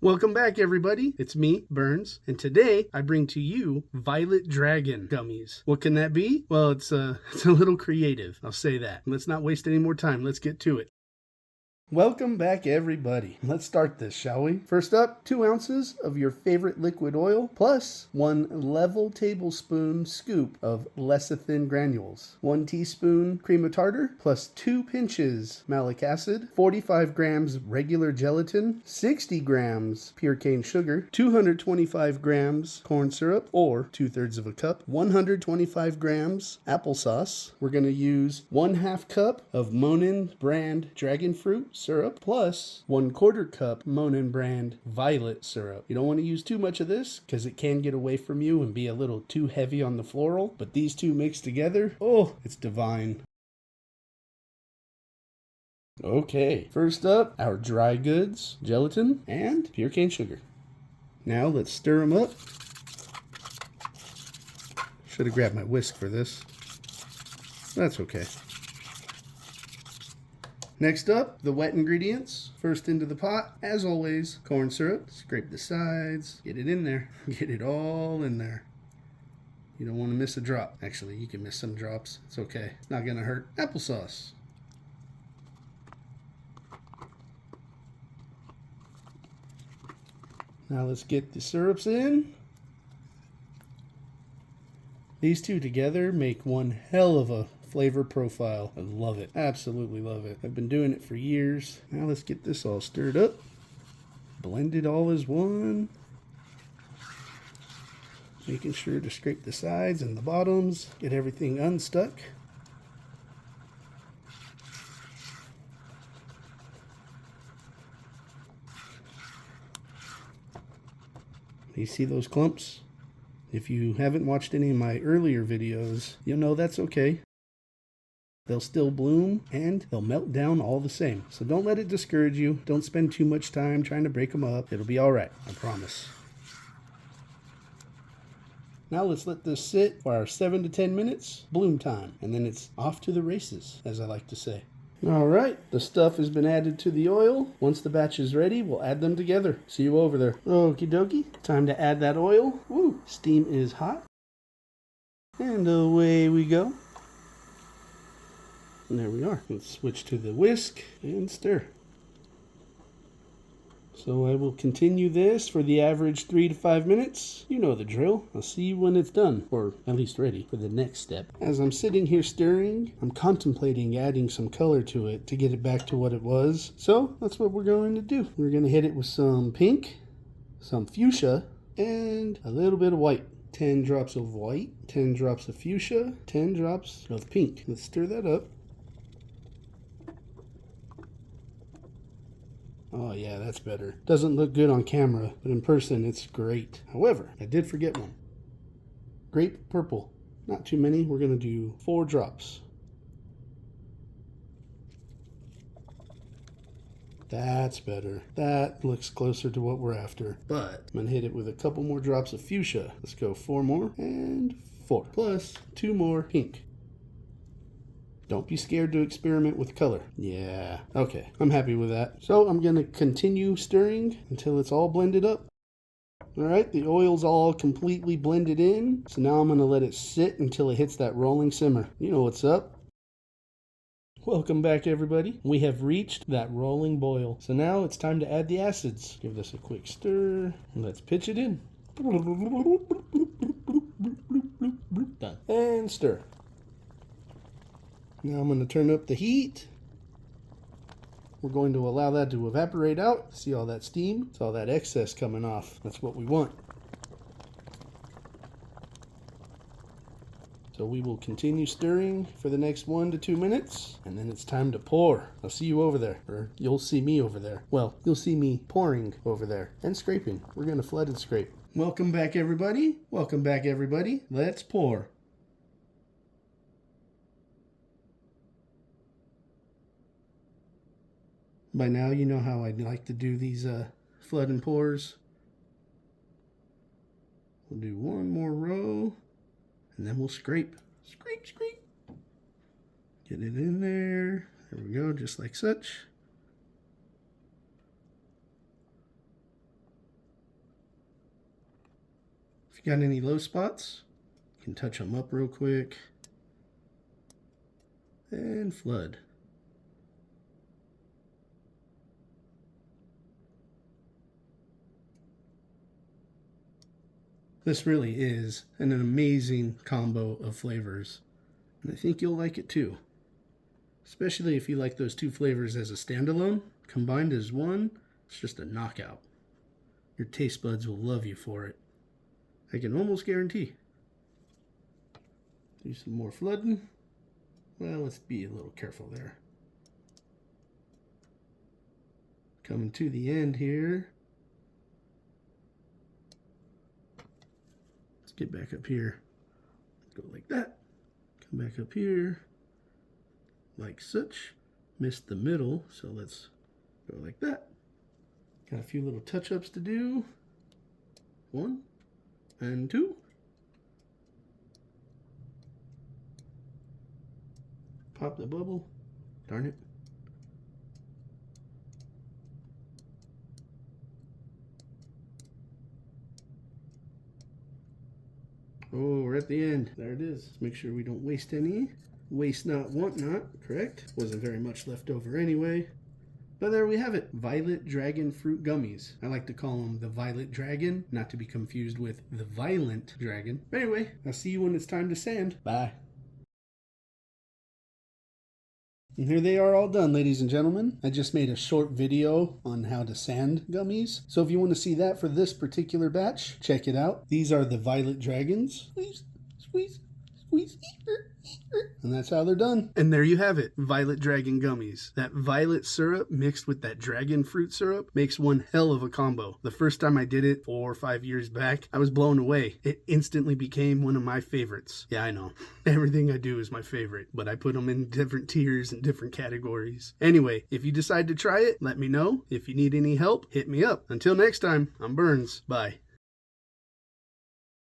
Welcome back, everybody. It's me, Burns, and today I bring to you Violet Dragon gummies. What can that be? Well, it's a little creative. I'll say that. Let's not waste any more time. Let's get to it. Welcome back, everybody. Let's start this, shall we? First up, 2 ounces of your favorite liquid oil, plus 1 level tablespoon scoop of lecithin granules, 1 teaspoon cream of tartar, plus 2 pinches malic acid, 45 grams regular gelatin, 60 grams pure cane sugar, 225 grams corn syrup, or 2/3 of a cup, 125 grams applesauce. We're going to use 1/2 cup of Monin brand dragon fruit syrup, plus 1/4 cup Monin brand violet syrup. You don't want to use too much of this because it can get away from you and be a little too heavy on the floral, but these two mixed together, oh, it's divine. Okay, first up, our dry goods, gelatin and pure cane sugar. Now let's stir them up. Should have grabbed my whisk for this. That's okay. Next up, the wet ingredients. First into the pot, as always, corn syrup. Scrape the sides, get it in there. Get it all in there. You don't want to miss a drop. Actually, you can miss some drops. It's okay. It's not going to hurt. Applesauce. Now let's get the syrups in. These two together make one hell of a flavor profile. I love it. Absolutely love it. I've been doing it for years. Now let's get this all stirred up. Blend it all as one. Making sure to scrape the sides and the bottoms. Get everything unstuck. You see those clumps? If you haven't watched any of my earlier videos, you'll know that's okay. They'll still bloom and they'll melt down all the same. So don't let it discourage you. Don't spend too much time trying to break them up. It'll be all right, I promise. Now let's let this sit for our 7 to 10 minutes, bloom time. And then it's off to the races, as I like to say. All right, the stuff has been added to the oil. Once the batch is ready, we'll add them together. See you over there. Okie dokie, time to add that oil. Woo, steam is hot. And away we go. And there we are. Let's switch to the whisk and stir. So I will continue this for the average 3 to 5 minutes. You know the drill. I'll see you when it's done, or at least ready for the next step. As I'm sitting here stirring, I'm contemplating adding some color to it to get it back to what it was. So that's what we're going to do. We're going to hit it with some pink, some fuchsia, and a little bit of white. 10 drops of white, 10 drops of fuchsia, 10 drops of pink. Let's stir that up. Oh yeah, that's better. Doesn't look good on camera, but in person it's great. However, I did forget one. Grape purple. Not too many. We're going to do 4 drops. That's better. That looks closer to what we're after. But I'm going to hit it with a couple more drops of fuchsia. Let's go 4 more and 4. Plus 2 more pink. Don't be scared to experiment with color. Yeah, okay, I'm happy with that. So I'm gonna continue stirring until it's all blended up. All right, the oil's all completely blended in. So now I'm gonna let it sit until it hits that rolling simmer. You know what's up. Welcome back, everybody. We have reached that rolling boil. So now it's time to add the acids. Give this a quick stir. Let's pitch it in. Done. And stir. Now I'm going to turn up the heat. We're going to allow that to evaporate out. See all that steam? It's all that excess coming off. That's what we want. So we will continue stirring for the next 1 to 2 minutes, and then it's time to pour. I'll see you over there, or you'll see me over there. Well, you'll see me pouring over there and scraping. We're going to flood and scrape. Welcome back, everybody. Welcome back, everybody. Let's pour. By now, you know how I'd like to do these flood and pours. We'll do 1 more row, and then we'll scrape. Scrape, scrape. Get it in there. There we go, just like such. If you got any low spots, you can touch them up real quick. And flood. This really is an amazing combo of flavors, and I think you'll like it too. Especially if you like those two flavors as a standalone. Combined as one, it's just a knockout. Your taste buds will love you for it. I can almost guarantee. Do some more flooding. Well, let's be a little careful there. Coming to the end here. Let's get back up here. Go like that. Come back up here. Like such. Missed the middle, so let's go like that. Got a few little touch-ups to do. 1 and 2. Pop the bubble. Darn it. Oh, we're at the end. There it is. Make sure we don't waste any. Waste not, want not, correct? Wasn't very much left over anyway. But there we have it. Violet Dragon Fruit Gummies. I like to call them the Violet Dragon, not to be confused with the Violent Dragon. But anyway, I'll see you when it's time to sand. Bye. And here they are all done, ladies and gentlemen. I just made a short video on how to sand gummies. So if you want to see that for this particular batch, check it out. These are the Violet Dragons. Squeeze, squeeze, squeeze. And that's how they're done. And there you have it, Violet Dragon Gummies. That violet syrup mixed with that dragon fruit syrup makes one hell of a combo. The first time I did it 4 or 5 years back, I was blown away. It instantly became one of my favorites. Yeah, I know. Everything I do is my favorite, but I put them in different tiers and different categories. Anyway, if you decide to try it, let me know. If you need any help, hit me up. Until next time, I'm Burns. Bye.